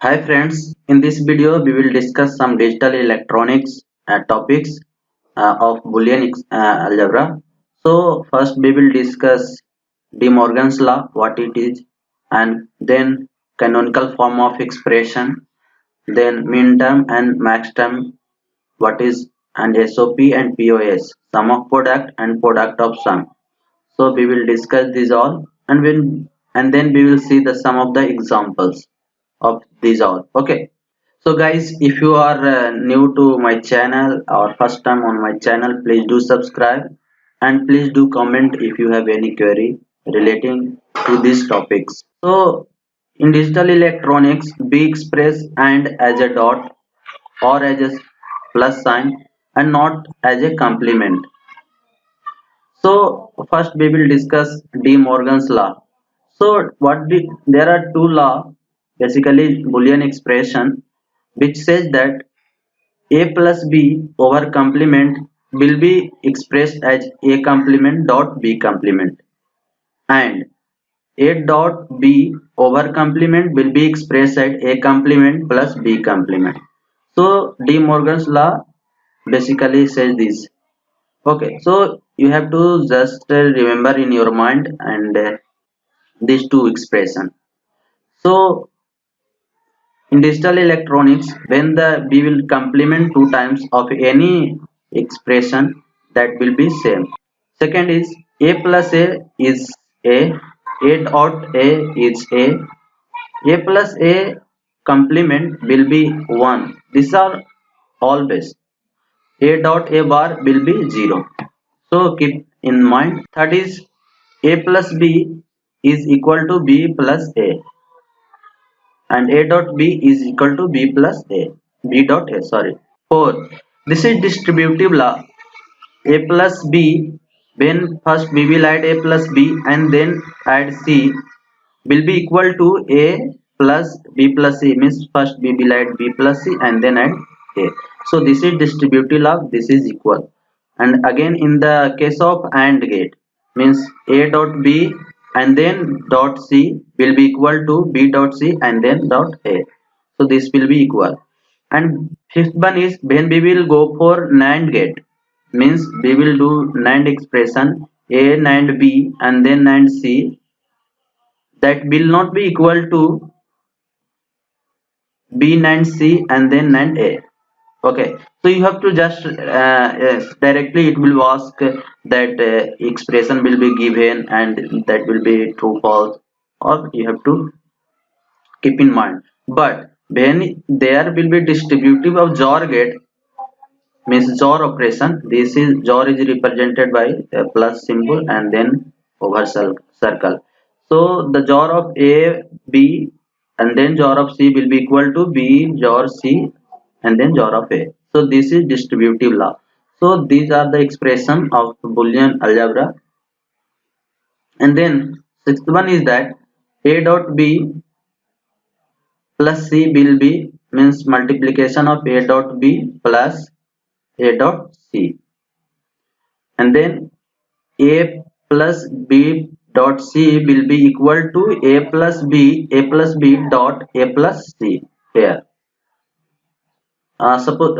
Hi friends, in this video we will discuss some digital electronics topics of Boolean algebra. So first we will discuss De Morgan's law, what it is, and then canonical form of expression, then min term and max term, what is, and SOP and POS, sum of product and product of sum. So we will discuss these all and then we will see the some of the examples of these all. Okay. So guys, if you are new to my channel or first time on my channel, please do subscribe and please do comment if you have any query relating to these topics. So in digital electronics, be expressed and as a dot or as a plus sign and not as a complement. So first we will discuss De Morgan's law. So there are two law, basically Boolean expression, which says that a plus b over complement will be expressed as a complement dot b complement, and a dot b over complement will be expressed as a complement plus b complement. So De Morgan's law basically says this. Okay, so you have to just remember in your mind and these two expression. So in digital electronics, when the we will complement two times of any expression, that will be same. Second is a plus a dot a is a plus a complement will be 1. These are always. A dot a bar will be 0. So keep in mind. Third is a plus b is equal to b plus a, and a dot b is equal to b plus b dot a, sorry. 4. This is distributive law. A plus b, when first we will add a plus b and then add c, will be equal to a plus b plus c, means first we will add b plus c and then add a. So this is distributive law, this is equal. And again in the case of AND gate, means a dot b and then dot c will be equal to b dot c and then dot a. So this will be equal. And fifth one is when we will go for NAND gate, means we will do NAND expression a NAND b and then NAND c, that will not be equal to b NAND c and then NAND a. Okay, so you have to just directly it will ask that expression will be given and that will be true false, or you have to keep in mind. But when there will be distributive of JOR gate, means JOR operation, this is JOR is represented by a plus symbol and then over circle. So the JOR of a b and then JOR of c will be equal to b JOR c and then JOR of a. So this is distributive law. So these are the expression of Boolean algebra. And then sixth one is that a dot b plus c will be, means multiplication of a dot b plus a dot c, and then a plus b dot c will be equal to a plus b dot a plus c here. Suppose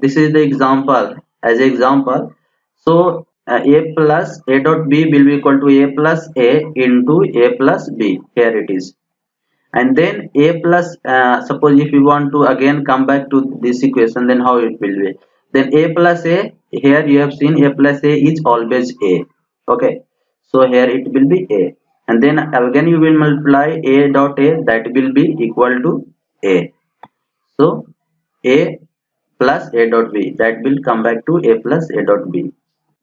this is the example, as example. So a plus a dot b will be equal to a plus a into a plus b, here it is. And then a plus suppose if you want to again come back to this equation, then how it will be, then a plus a, here you have seen a plus a is always a. Okay, so here it will be a, and then again you will multiply a dot a, that will be equal to a. So a plus a dot b, that will come back to a plus a dot b.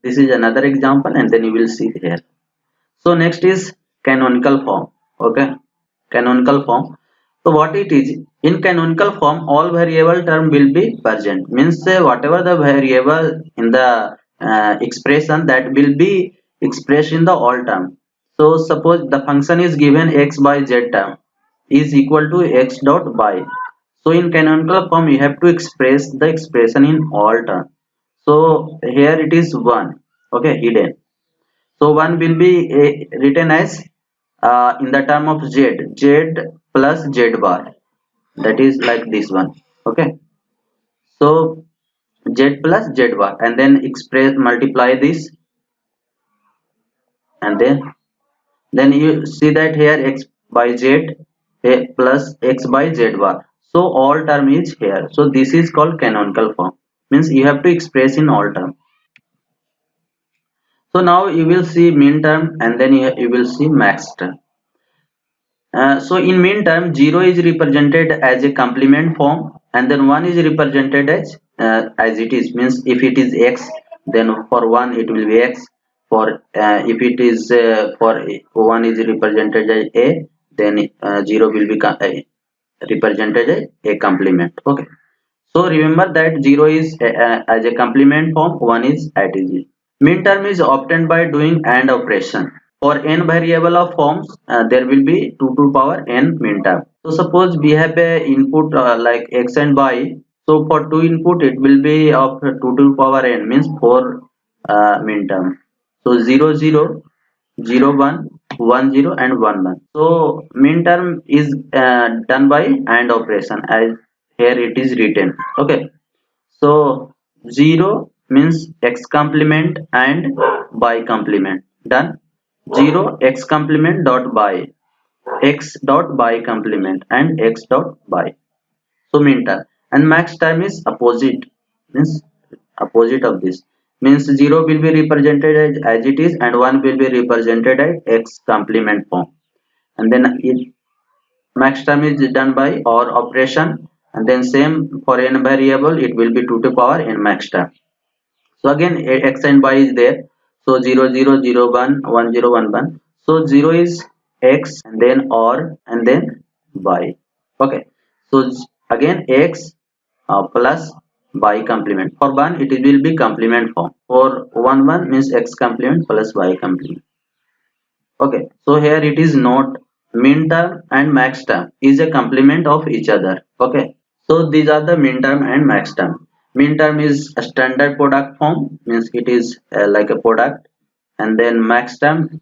This is another example and then you will see here. So next is canonical form. Okay, canonical form. So what it is, in canonical form all variable term will be present, means whatever the variable in the expression, that will be expressed in the all term. So suppose the function is given x by z term is equal to x dot by. So in canonical form you have to express the expression in all term. So here it is 1. Okay, hidden. So 1 will be written as in the term of z plus z bar. that is like this one. Okay, so z plus z bar, and then express multiply this, and then you see that here x by z plus x by z bar, so all term is here, so this is called canonical form, means you have to express in all term. So now you will see min term, and then you will see max term. So in mean term, 0 is represented as a complement form, and then 1 is represented as it is, means if it is x, then for 1 it will be x, for if it is for 1 is represented as a, then 0 will be represented as a complement. Okay, so remember that 0 is as a complement form, 1 is at is. Min term is obtained by doing AND operation. For n variable of forms, there will be 2 to power n min term. So suppose we have a input like x and y. So for 2 input, it will be of 2 to power n, means 4 min term. So 0 0, 0 1, 1 0, and 1 1. So min term is done by AND operation, as here it is written. Okay. So 0 means x complement and by complement. Done. 0 x complement dot by x dot by complement and x dot by. So min term, and max term is opposite, means opposite of this, means 0 will be represented as it is, and 1 will be represented as x complement form, and then max term is done by OR operation, and then same for n variable, it will be 2 to power n max term. So again x and y is there, so 0 0 0 1 1 0 1 1. So 0 is x, and then OR, and then y. Okay, so again x plus y complement. For 1 it will be complement form, for 1 1 means x complement plus y complement. Okay, so here it is not, min term and max term is a complement of each other. Okay, so these are the min term and max term. Min term is a standard product form, means it is like a product, and then max term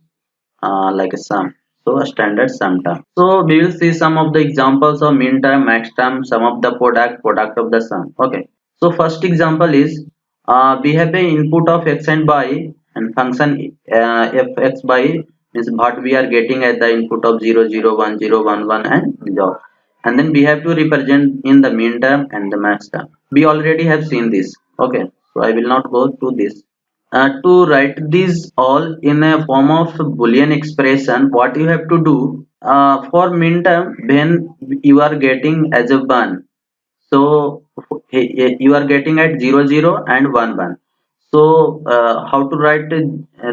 like a sum, so a standard sum term. So we will see some of the examples of min term, max term, sum of the product of the sum. Okay, so first example is we have a input of x and y, and function fx by is what we are getting at the input of 0 0 1 0 1 1 and 0, and then we have to represent in the min term and the max term. We already have seen this. Okay, so I will not go to this. To write these all in a form of boolean expression, what you have to do for min term, when you are getting as a 1, so you are getting at 0 0 and 1 1. So how to write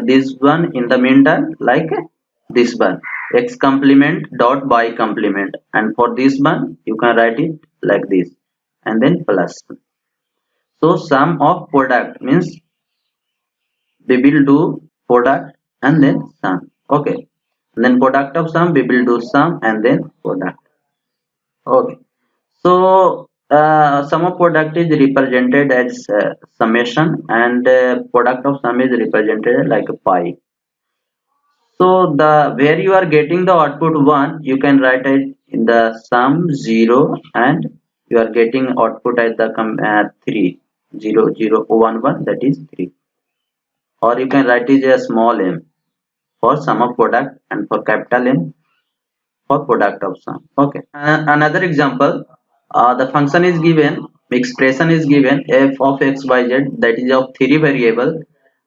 this one in the min term, like this one, x complement dot y complement, and for this one you can write it like this, and then plus. So sum of product means we will do product and then sum. Okay, and then product of sum, we will do sum and then product. Okay, so sum of product is represented as summation, and product of sum is represented like a pi. So the where you are getting the output 1, you can write it in the sum 0, and you are getting output at the 3 0 0 1 1, that is 3, or you can write it as small m for sum of product, and for capital M for product of sum. Okay. Another example, the function is given, expression is given f of x y z, that is of 3 variable,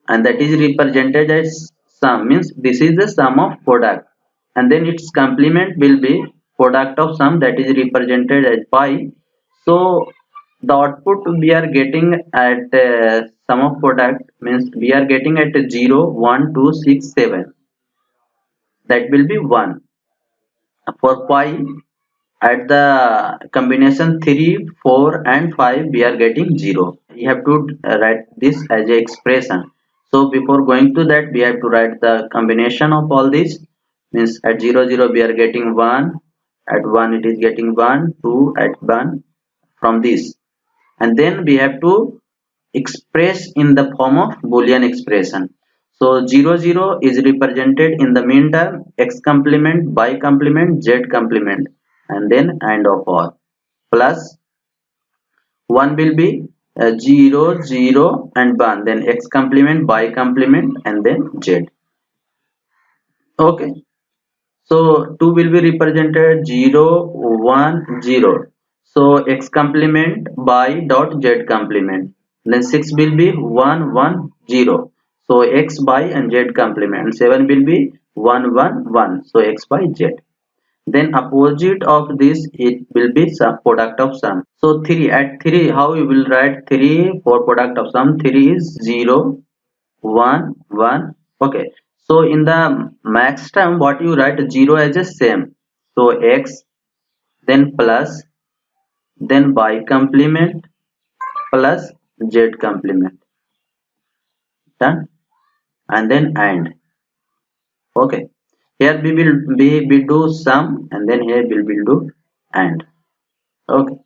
and that is represented as sum, means this is the sum of product, and then its complement will be product of sum, that is represented as pi. So the output we are getting at sum of product, means we are getting at 0 1 2 6 7, that will be 1. For pi, at the combination 3 4 and 5, we are getting 0. You have to write this as a expression. So before going to that, we have to write the combination of all these, means at 0 0 we are getting 1, at 1 it is getting 1 2, at 1 from this, and then we have to express in the form of boolean expression. So 0 0 is represented in the mean term, x complement, y complement, z complement, and then AND of OR. plus 1 will be 0 0 and 1, then x complement, y complement, and then z. Okay, so 2 will be represented 0 1 0, so x complement by dot z complement. Then 6 will be 1 1 0, so x by and z complement. And 7 will be 1 1 1, so x by z. Then opposite of this, it will be sum, product of sum. So 3, at 3 how you will write 3 for product of sum? 3 is 0 1 1. Okay, so in the max term, what you write? 0 as a same, so x, then plus, then y complement, plus z complement, done. And then and. Okay, here we do sum, and then here we will do and. Okay,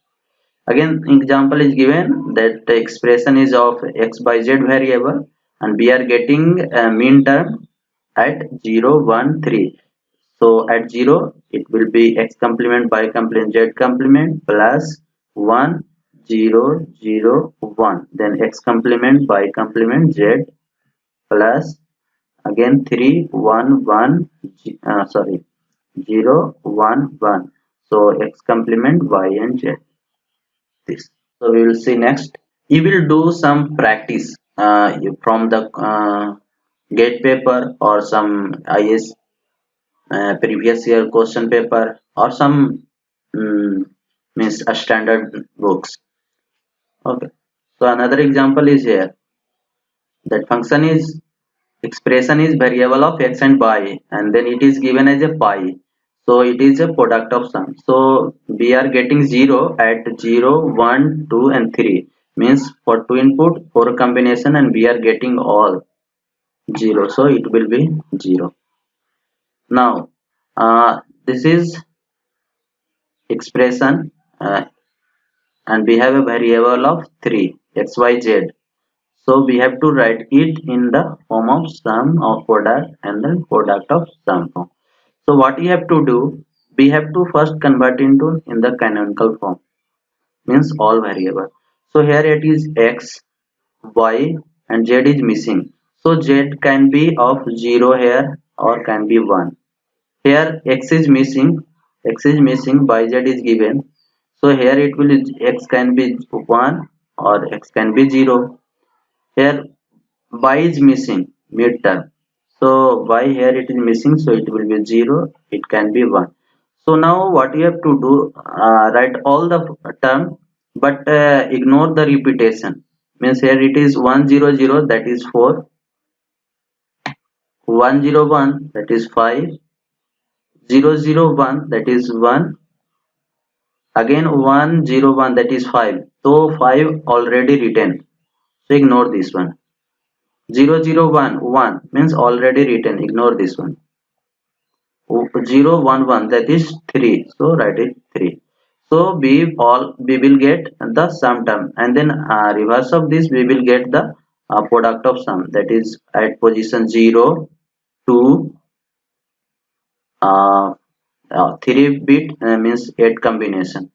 again example is given that the expression is of x by z variable, and we are getting a mean term at 0 1 3. So at 0 it will be x complement, y complement, z complement, plus 1 0 0 1, then x complement, y complement, z, plus again 3 1 1, sorry, 0 1 1, so x complement, y and z, this. So we will see next. You will do some practice from the gate paper or some IS previous year question paper, or some means a standard books. Okay, so another example is here, that function is expression is variable of x and y, and then it is given as a pi, so it is a product of sum. So we are getting 0 at 0 1 2 and 3, means for 2 input 4 combination, and we are getting all 0, so it will be 0. Now this is expression, and we have a variable of 3 x y z, so we have to write it in the form of sum of product and then product of sum form. So what you have to do, we have to first convert into in the canonical form, means all variable. So here it is x, y, and z is missing, so z can be of 0 here or can be 1. Here x is missing, yz is given, so here it will x can be 1 or x can be 0. Here y is missing midterm, so y here it is missing, so it will be 0, it can be 1. So now what you have to do, write all the term, but ignore the repetition, means here it is 100, that is 4, 101, that is 5, 001, that is 1, again 101, that is 5, so 5 already written, so ignore this one. 001 1 means already written, ignore this one. 011, that is 3, so write it 3. So we will get the sum term, and then reverse of this we will get the product of sum, that is at position 0 2 3 bit, means 8 combination,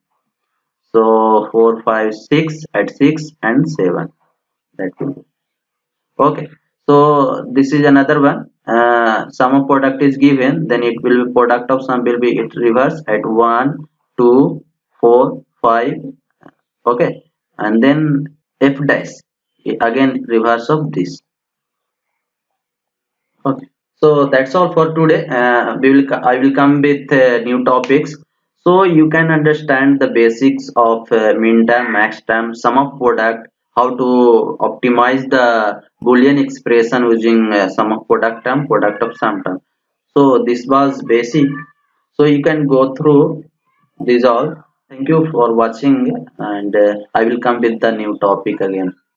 so 4 5 6 at 6 and 7, that will be. Okay, so this is another one, sum of product is given, then it will be product of sum will be it reverse at 1 2 4 5. Okay, and then f dash, again reverse of this. Okay, so that's all for today. I will come with new topics, so you can understand the basics of min term, max term, sum of product, how to optimize the boolean expression using sum of product term, product of sum term. So this was basic, so you can go through these all. Thank you for watching, and I will come with the new topic again.